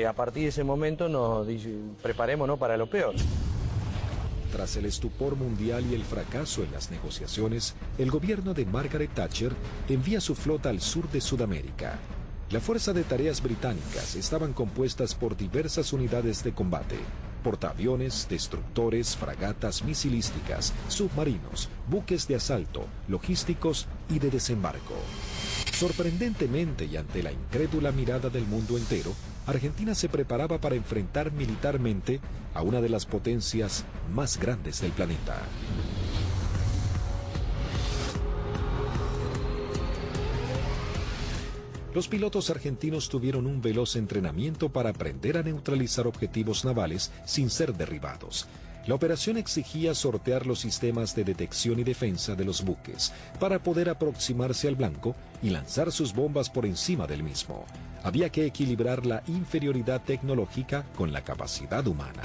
A partir de ese momento nos preparémonos para lo peor. Tras el estupor mundial y el fracaso en las negociaciones, el gobierno de Margaret Thatcher envía su flota al sur de Sudamérica. La Fuerza de Tareas Británicas estaban compuestas por diversas unidades de combate: portaaviones, destructores, fragatas misilísticas, submarinos, buques de asalto, logísticos y de desembarco. Sorprendentemente y ante la incrédula mirada del mundo entero, Argentina se preparaba para enfrentar militarmente a una de las potencias más grandes del planeta. Los pilotos argentinos tuvieron un veloz entrenamiento para aprender a neutralizar objetivos navales sin ser derribados. La operación exigía sortear los sistemas de detección y defensa de los buques para poder aproximarse al blanco y lanzar sus bombas por encima del mismo. Había que equilibrar la inferioridad tecnológica con la capacidad humana.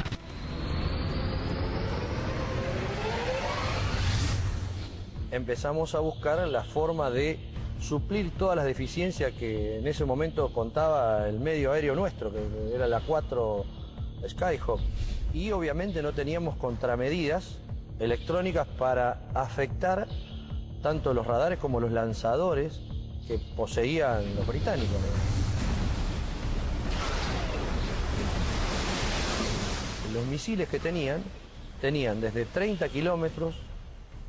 Empezamos a buscar la forma de suplir todas las deficiencias que en ese momento contaba el medio aéreo nuestro, que era la 4 Skyhawk. Y obviamente no teníamos contramedidas electrónicas para afectar tanto los radares como los lanzadores que poseían los británicos. Los misiles que tenían desde 30 kilómetros,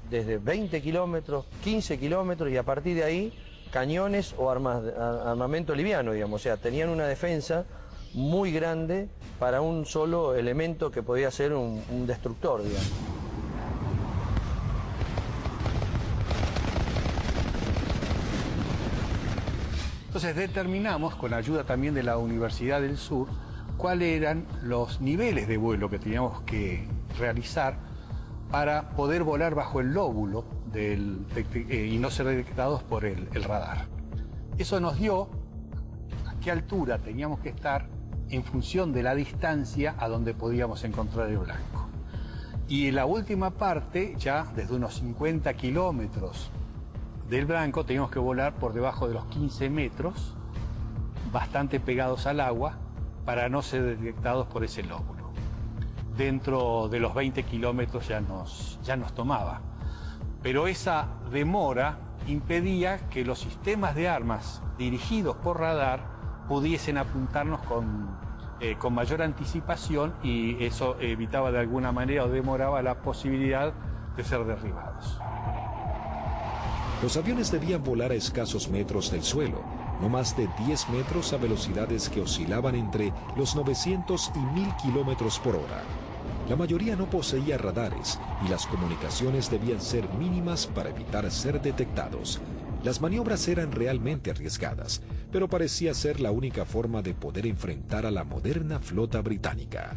desde 20 kilómetros, 15 kilómetros y a partir de ahí cañones o armamento liviano, digamos. O sea, tenían una defensa muy grande para un solo elemento que podía ser un destructor, digamos. Entonces determinamos, con ayuda también de la Universidad del Sur, cuáles eran los niveles de vuelo que teníamos que realizar para poder volar bajo el lóbulo y no ser detectados por el radar. Eso nos dio a qué altura teníamos que estar en función de la distancia a donde podíamos encontrar el blanco. Y en la última parte, ya desde unos 50 kilómetros del blanco, teníamos que volar por debajo de los 15 metros, bastante pegados al agua, para no ser detectados por ese lóbulo. Dentro de los 20 kilómetros ya nos tomaba. Pero esa demora impedía que los sistemas de armas dirigidos por radar pudiesen apuntarnos con mayor anticipación, y eso evitaba de alguna manera o demoraba la posibilidad de ser derribados. Los aviones debían volar a escasos metros del suelo, no más de 10 metros a velocidades que oscilaban entre los 900 y 1000 kilómetros por hora. La mayoría no poseía radares y las comunicaciones debían ser mínimas para evitar ser detectados. Las maniobras eran realmente arriesgadas, pero parecía ser la única forma de poder enfrentar a la moderna flota británica.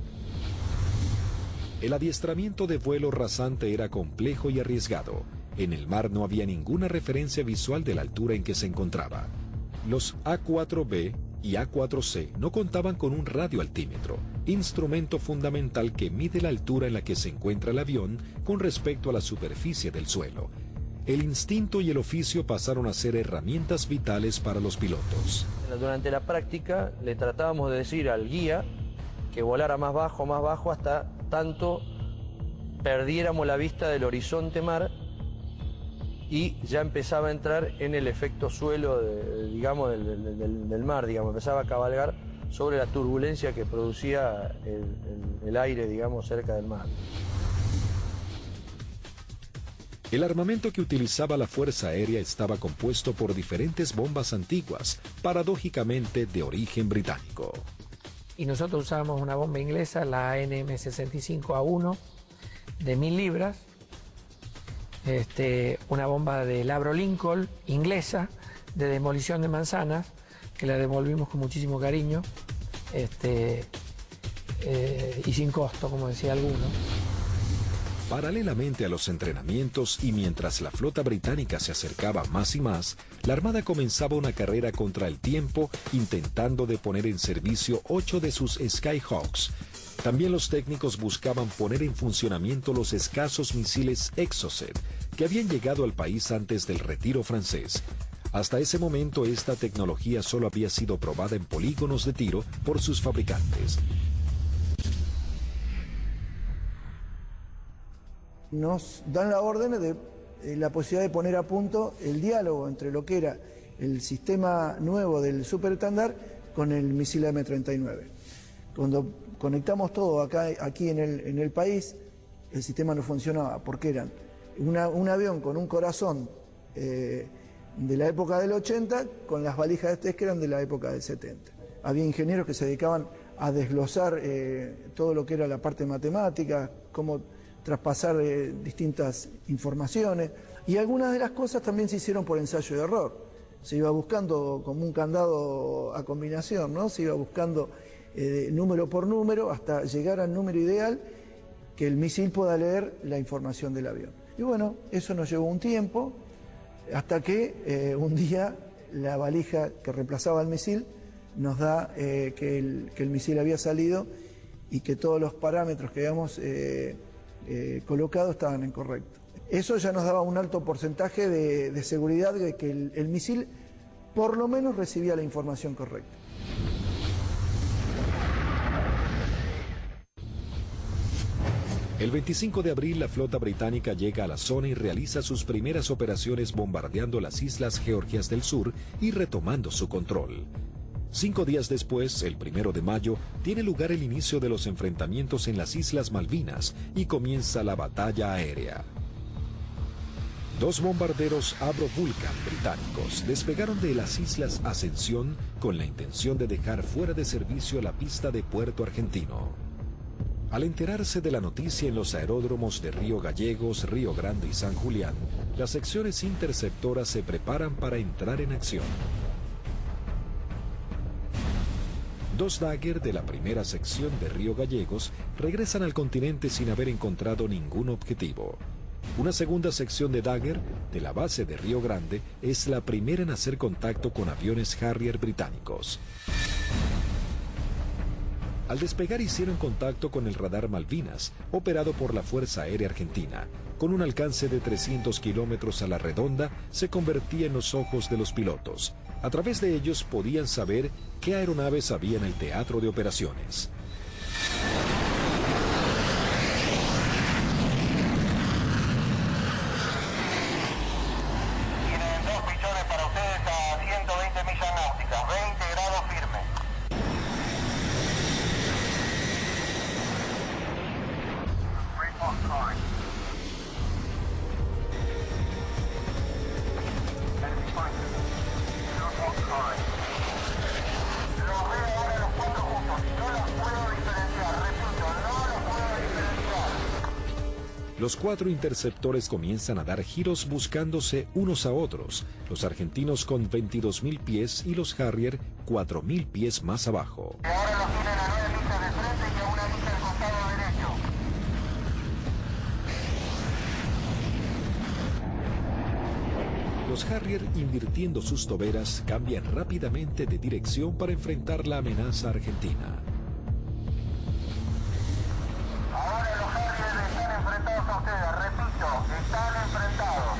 El adiestramiento de vuelo rasante era complejo y arriesgado. En el mar no había ninguna referencia visual de la altura en que se encontraba. Los A4B y A4C no contaban con un radioaltímetro, instrumento fundamental que mide la altura en la que se encuentra el avión con respecto a la superficie del suelo. El instinto y el oficio pasaron a ser herramientas vitales para los pilotos. Durante la práctica le tratábamos de decir al guía que volara más bajo, hasta tanto perdiéramos la vista del horizonte mar y ya empezaba a entrar en el efecto suelo, digamos, del mar, digamos, empezaba a cabalgar sobre la turbulencia que producía el aire, digamos, cerca del mar. El armamento que utilizaba la Fuerza Aérea estaba compuesto por diferentes bombas antiguas, paradójicamente de origen británico. Y nosotros usábamos una bomba inglesa, la ANM65A1, de 1000 libras, una bomba del Avro Lincoln, inglesa, de demolición de manzanas, que la devolvimos con muchísimo cariño, y sin costo, como decía alguno. Paralelamente a los entrenamientos y mientras la flota británica se acercaba más y más, la Armada comenzaba una carrera contra el tiempo intentando de poner en servicio 8 de sus Skyhawks. También los técnicos buscaban poner en funcionamiento los escasos misiles Exocet que habían llegado al país antes del retiro francés. Hasta ese momento esta tecnología solo había sido probada en polígonos de tiro por sus fabricantes. Nos dan la orden de la posibilidad de poner a punto el diálogo entre lo que era el sistema nuevo del Super Standard con el misil M39. Cuando conectamos todo aquí en el país, el sistema no funcionaba porque eran un avión con un corazón de la época del 80 con las valijas de test que eran de la época del 70. Había ingenieros que se dedicaban a desglosar todo lo que era la parte matemática, cómo traspasar distintas informaciones, y algunas de las cosas también se hicieron por ensayo y error. Se iba buscando como un candado a combinación, ¿no? Se iba buscando número por número hasta llegar al número ideal que el misil pueda leer la información del avión. Y bueno, eso nos llevó un tiempo, hasta que un día la valija que reemplazaba al misil nos da que el misil había salido y que todos los parámetros que habíamos colocado estaban incorrectos. Eso ya nos daba un alto porcentaje de seguridad de que el misil por lo menos recibía la información correcta. El 25 de abril la flota británica llega a la zona y realiza sus primeras operaciones bombardeando las islas Georgias del Sur y retomando su control. 5 días después, el 1 de mayo, tiene lugar el inicio de los enfrentamientos en las Islas Malvinas y comienza la batalla aérea. 2 bombarderos Avro Vulcan británicos despegaron de las Islas Ascensión con la intención de dejar fuera de servicio la pista de Puerto Argentino. Al enterarse de la noticia en los aeródromos de Río Gallegos, Río Grande y San Julián, las secciones interceptoras se preparan para entrar en acción. 2 Dagger de la primera sección de Río Gallegos regresan al continente sin haber encontrado ningún objetivo. Una segunda sección de Dagger de la base de Río Grande es la primera en hacer contacto con aviones Harrier británicos. Al despegar hicieron contacto con el radar Malvinas, operado por la Fuerza Aérea Argentina. Con un alcance de 300 kilómetros a la redonda, se convertía en los ojos de los pilotos. A través de ellos podían saber qué aeronaves había en el teatro de operaciones. Tienen 2 pichones para ustedes a 120 millas náuticas, 20 grados firme. Los 4 interceptores comienzan a dar giros buscándose unos a otros, los argentinos con 22.000 pies y los Harrier 4.000 pies más abajo. Ahora los tienen a 9 millas de frente y a 1 milla al costado derecho. Los Harrier, invirtiendo sus toberas, cambian rápidamente de dirección para enfrentar la amenaza argentina. Ahora los Harrier están enfrentados a ustedes, repito, están enfrentados.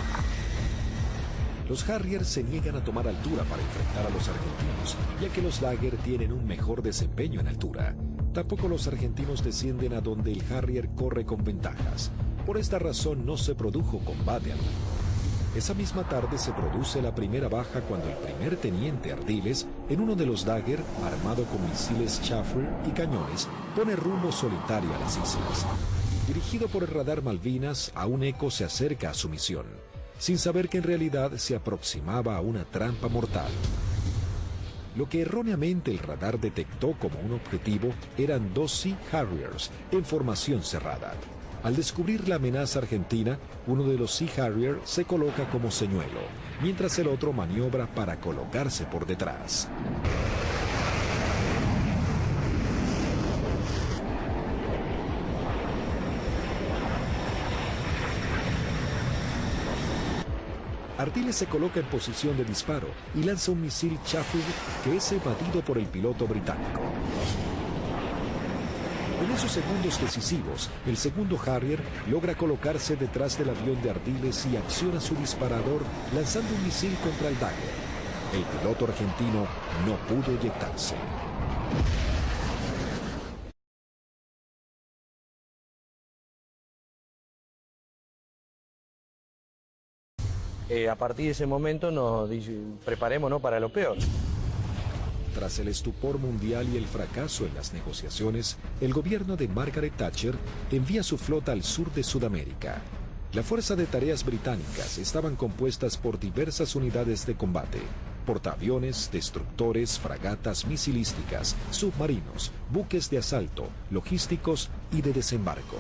Los Harrier se niegan a tomar altura para enfrentar a los argentinos, ya que los Dagger tienen un mejor desempeño en altura. Tampoco los argentinos descienden a donde el Harrier corre con ventajas. Por esta razón no se produjo combate alguno. Esa misma tarde se produce la primera baja cuando el primer teniente Ardiles, en uno de los Dagger, armado con misiles Chaffir y cañones, pone rumbo solitario a las islas. Dirigido por el radar Malvinas, a un eco se acerca a su misión, sin saber que en realidad se aproximaba a una trampa mortal. Lo que erróneamente el radar detectó como un objetivo eran 2 Sea Harriers en formación cerrada. Al descubrir la amenaza argentina, uno de los Sea Harrier se coloca como señuelo, mientras el otro maniobra para colocarse por detrás. Ardiles se coloca en posición de disparo y lanza un misil Chaffir que es evadido por el piloto británico. En esos segundos decisivos, el segundo Harrier logra colocarse detrás del avión de Ardiles y acciona su disparador lanzando un misil contra el Dagger. El piloto argentino no pudo eyectarse. A partir de ese momento nos preparémonos para lo peor. Tras el estupor mundial y el fracaso en las negociaciones, el gobierno de Margaret Thatcher envía su flota al sur de Sudamérica. La Fuerza de Tareas Británicas estaban compuestas por diversas unidades de combate, portaaviones, destructores, fragatas misilísticas, submarinos, buques de asalto, logísticos y de desembarco.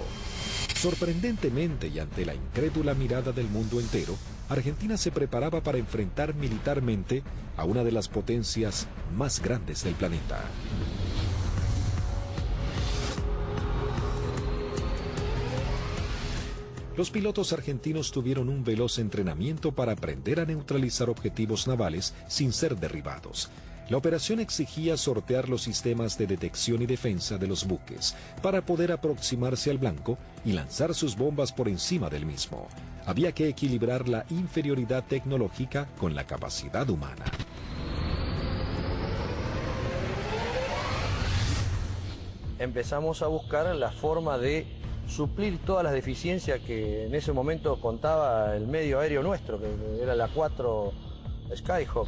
Sorprendentemente y ante la incrédula mirada del mundo entero, Argentina se preparaba para enfrentar militarmente a una de las potencias más grandes del planeta. Los pilotos argentinos tuvieron un veloz entrenamiento para aprender a neutralizar objetivos navales sin ser derribados. La operación exigía sortear los sistemas de detección y defensa de los buques para poder aproximarse al blanco y lanzar sus bombas por encima del mismo. Había que equilibrar la inferioridad tecnológica con la capacidad humana. Empezamos a buscar la forma de suplir todas las deficiencias que en ese momento contaba el medio aéreo nuestro, que era la 4 Skyhawk.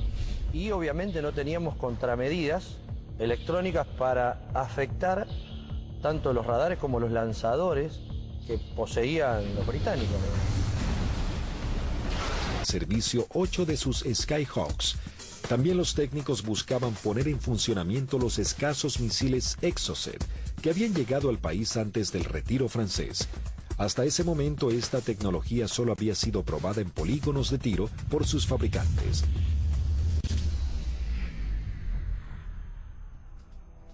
Y obviamente no teníamos contramedidas electrónicas para afectar tanto los radares como los lanzadores que poseían los británicos. Servicio 8 de sus Skyhawks. También los técnicos buscaban poner en funcionamiento los escasos misiles Exocet que habían llegado al país antes del retiro francés. Hasta ese momento esta tecnología solo había sido probada en polígonos de tiro por sus fabricantes.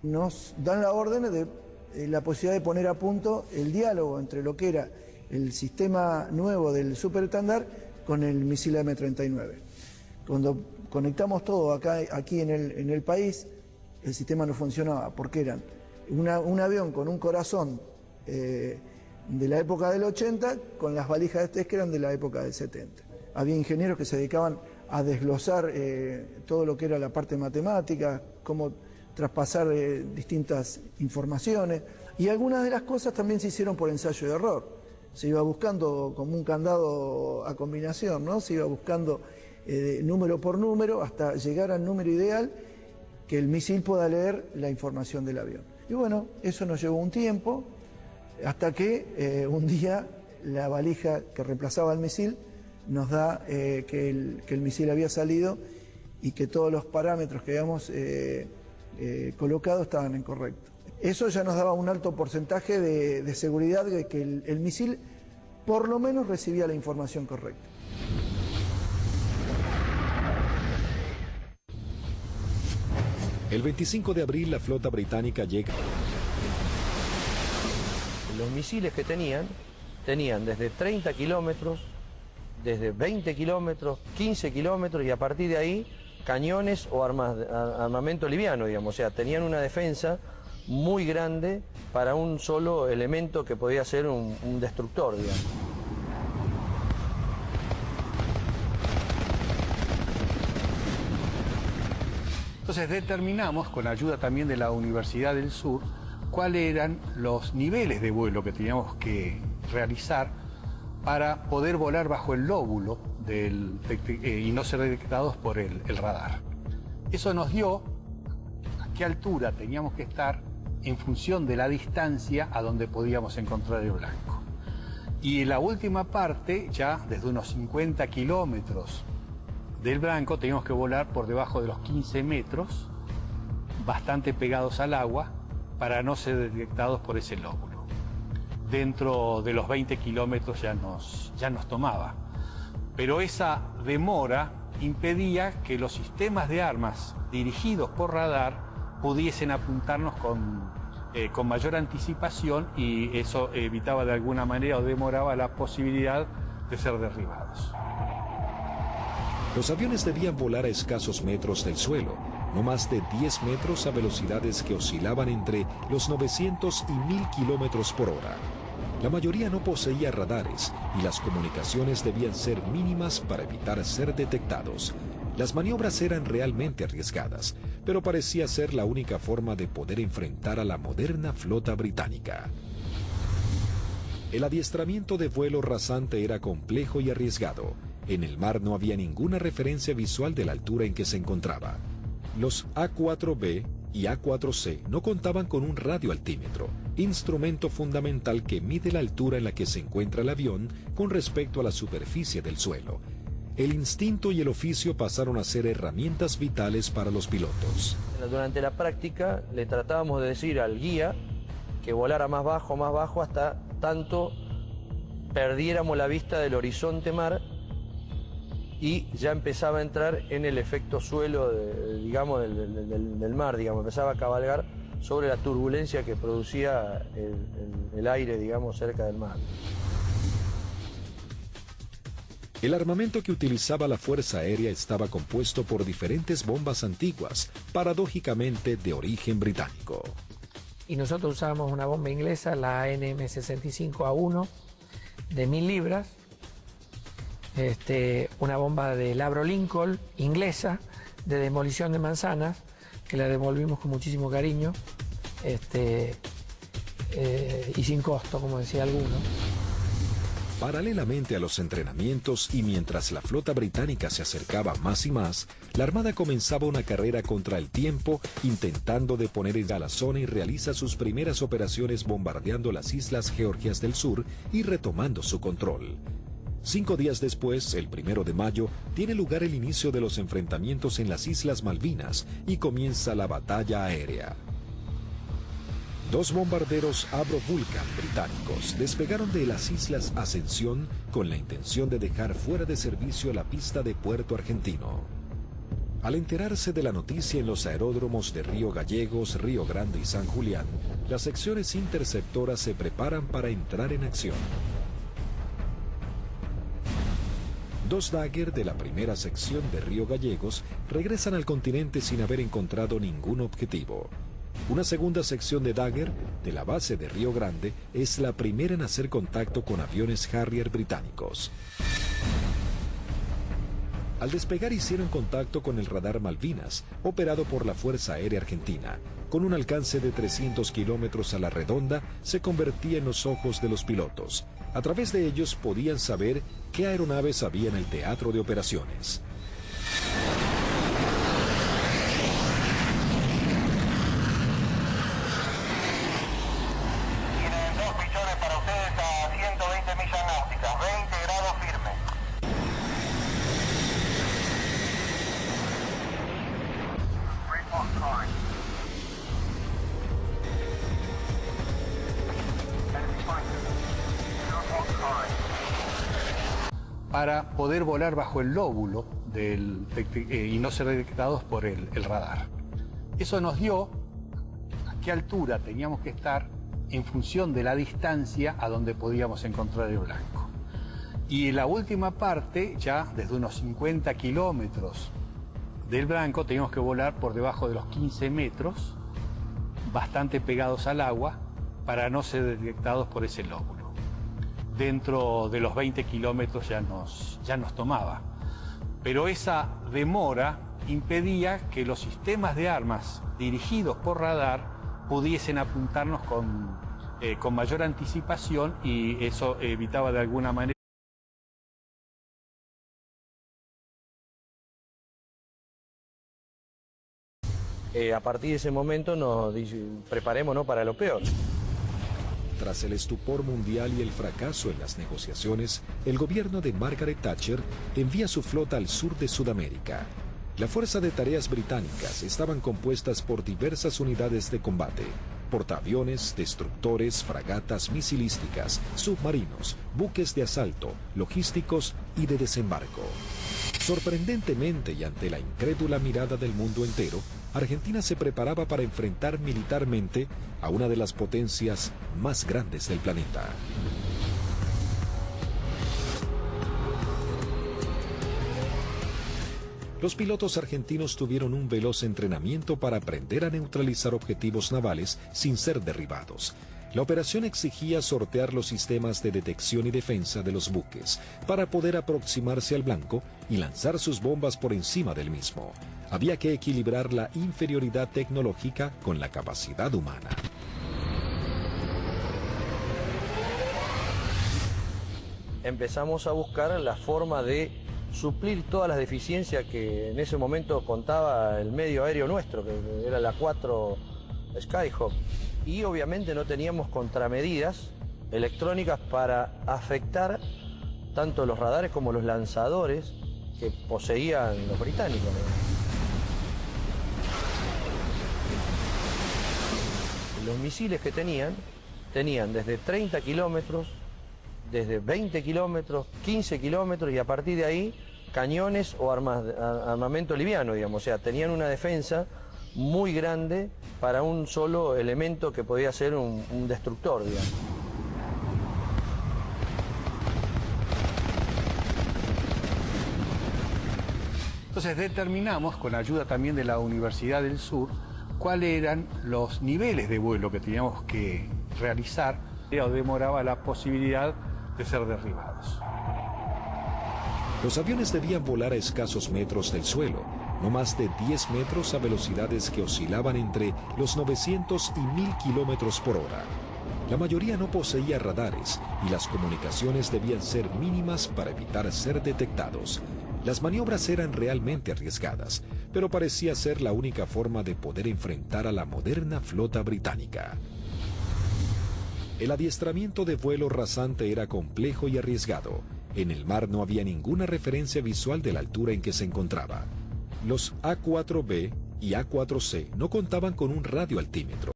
Nos dan la orden de la posibilidad de poner a punto el diálogo entre lo que era el sistema nuevo del superestándar con el misil M39. Cuando conectamos todo aquí en el país, el sistema no funcionaba porque eran un avión con un corazón de la época del 80 con las valijas de test que eran de la época del 70. Había ingenieros que se dedicaban a desglosar todo lo que era la parte matemática, cómo traspasar distintas informaciones, y algunas de las cosas también se hicieron por ensayo y error. Se iba buscando como un candado a combinación, ¿no? Se iba buscando número por número hasta llegar al número ideal que el misil pueda leer la información del avión. Y bueno, eso nos llevó un tiempo, hasta que un día la valija que reemplazaba al misil nos da que el misil había salido y que todos los parámetros que habíamos colocados estaban incorrectos. Eso ya nos daba un alto porcentaje de seguridad de que el misil por lo menos recibía la información correcta. El 25 de abril la flota británica llega. Los misiles que tenían desde 30 kilómetros, desde 20 kilómetros, 15 kilómetros y a partir de ahí cañones o armamento liviano, digamos. O sea, tenían una defensa muy grande para un solo elemento que podía ser un destructor, digamos. Entonces determinamos, con ayuda también de la Universidad del Sur, cuáles eran los niveles de vuelo que teníamos que realizar para poder volar bajo el lóbulo y no ser detectados por el radar. Eso nos dio a qué altura teníamos que estar en función de la distancia a donde podíamos encontrar el blanco. Y en la última parte, ya desde unos 50 kilómetros del blanco, teníamos que volar por debajo de los 15 metros, bastante pegados al agua, para no ser detectados por ese lóbulo. Dentro de los 20 kilómetros ya nos tomaba. Pero esa demora impedía que los sistemas de armas dirigidos por radar pudiesen apuntarnos con mayor anticipación, y eso evitaba de alguna manera o demoraba la posibilidad de ser derribados. Los aviones debían volar a escasos metros del suelo, no más de 10 metros a velocidades que oscilaban entre los 900 y 1000 kilómetros por hora. La mayoría no poseía radares y las comunicaciones debían ser mínimas para evitar ser detectados. Las maniobras eran realmente arriesgadas, pero parecía ser la única forma de poder enfrentar a la moderna flota británica. El adiestramiento de vuelo rasante era complejo y arriesgado. En el mar no había ninguna referencia visual de la altura en que se encontraba. Los A4B y A4C no contaban con un radioaltímetro, instrumento fundamental que mide la altura en la que se encuentra el avión con respecto a la superficie del suelo. El instinto y el oficio pasaron a ser herramientas vitales para los pilotos. Durante la práctica le tratábamos de decir al guía que volara más bajo hasta tanto perdiéramos la vista del horizonte mar y ya empezaba a entrar en el efecto suelo, digamos, del mar, digamos, empezaba a cabalgar sobre la turbulencia que producía el aire, digamos, cerca del mar. El armamento que utilizaba la Fuerza Aérea estaba compuesto por diferentes bombas antiguas, paradójicamente de origen británico. Y nosotros usábamos una bomba inglesa, la ANM65A1, de 1000 libras, una bomba del Abraham Lincoln, inglesa, de demolición de manzanas, que la devolvimos con muchísimo cariño, y sin costo, como decía alguno. Paralelamente a los entrenamientos y mientras la flota británica se acercaba más y más, la Armada comenzaba una carrera contra el tiempo, intentando deponer a la zona y realiza sus primeras operaciones bombardeando las Islas Georgias del Sur y retomando su control. 5 días después, el 1 de mayo, tiene lugar el inicio de los enfrentamientos en las Islas Malvinas y comienza la batalla aérea. 2 bombarderos Avro Vulcan británicos despegaron de las Islas Ascensión con la intención de dejar fuera de servicio la pista de Puerto Argentino. Al enterarse de la noticia en los aeródromos de Río Gallegos, Río Grande y San Julián, las secciones interceptoras se preparan para entrar en acción. 2 Dagger de la primera sección de Río Gallegos regresan al continente sin haber encontrado ningún objetivo. Una segunda sección de Dagger, de la base de Río Grande, es la primera en hacer contacto con aviones Harrier británicos. Al despegar hicieron contacto con el radar Malvinas, operado por la Fuerza Aérea Argentina. Con un alcance de 300 kilómetros a la redonda, se convertía en los ojos de los pilotos. A través de ellos podían saber qué aeronaves había en el teatro de operaciones. Para poder volar bajo el lóbulo y no ser detectados por el radar. Eso nos dio a qué altura teníamos que estar en función de la distancia a donde podíamos encontrar el blanco. Y en la última parte, ya desde unos 50 kilómetros del blanco, teníamos que volar por debajo de los 15 metros, bastante pegados al agua, para no ser detectados por ese lóbulo. Dentro de los 20 kilómetros ya nos tomaba. Pero esa demora impedía que los sistemas de armas dirigidos por radar pudiesen apuntarnos con mayor anticipación, y eso evitaba de alguna manera a partir de ese momento nos preparémonos para lo peor. Tras el estupor mundial y el fracaso en las negociaciones, el gobierno de Margaret Thatcher envía su flota al sur de Sudamérica. La Fuerza de Tareas Británicas estaban compuestas por diversas unidades de combate: portaaviones, destructores, fragatas misilísticas, submarinos, buques de asalto, logísticos y de desembarco. Sorprendentemente, y ante la incrédula mirada del mundo entero, Argentina se preparaba para enfrentar militarmente a una de las potencias más grandes del planeta. los pilotos argentinos tuvieron un veloz entrenamiento para aprender a neutralizar objetivos navales sin ser derribados. La operación exigía sortear los sistemas de detección y defensa de los buques para poder aproximarse al blanco y lanzar sus bombas por encima del mismo. Había que equilibrar la inferioridad tecnológica con la capacidad humana. Empezamos a buscar la forma de suplir todas las deficiencias que en ese momento contaba el medio aéreo nuestro, que era la 4 Skyhawk. Y obviamente no teníamos contramedidas electrónicas para afectar tanto los radares como los lanzadores que poseían los británicos. Los misiles que tenían desde 30 kilómetros, desde 20 kilómetros, 15 kilómetros y a partir de ahí cañones o armamento liviano, digamos. O sea, tenían una defensa muy grande para un solo elemento que podía ser un destructor, digamos. Entonces determinamos, con ayuda también de la Universidad del Sur, cuáles eran los niveles de vuelo que teníamos que realizar o demoraba la posibilidad de ser derribados. Los aviones debían volar a escasos metros del suelo, no más de 10 metros a velocidades que oscilaban entre los 900 y 1000 kilómetros por hora. La mayoría no poseía radares y las comunicaciones debían ser mínimas para evitar ser detectados. Las maniobras eran realmente arriesgadas, pero parecía ser la única forma de poder enfrentar a la moderna flota británica. El adiestramiento de vuelo rasante era complejo y arriesgado. En el mar no había ninguna referencia visual de la altura en que se encontraba. Los A4B y A4C no contaban con un radioaltímetro.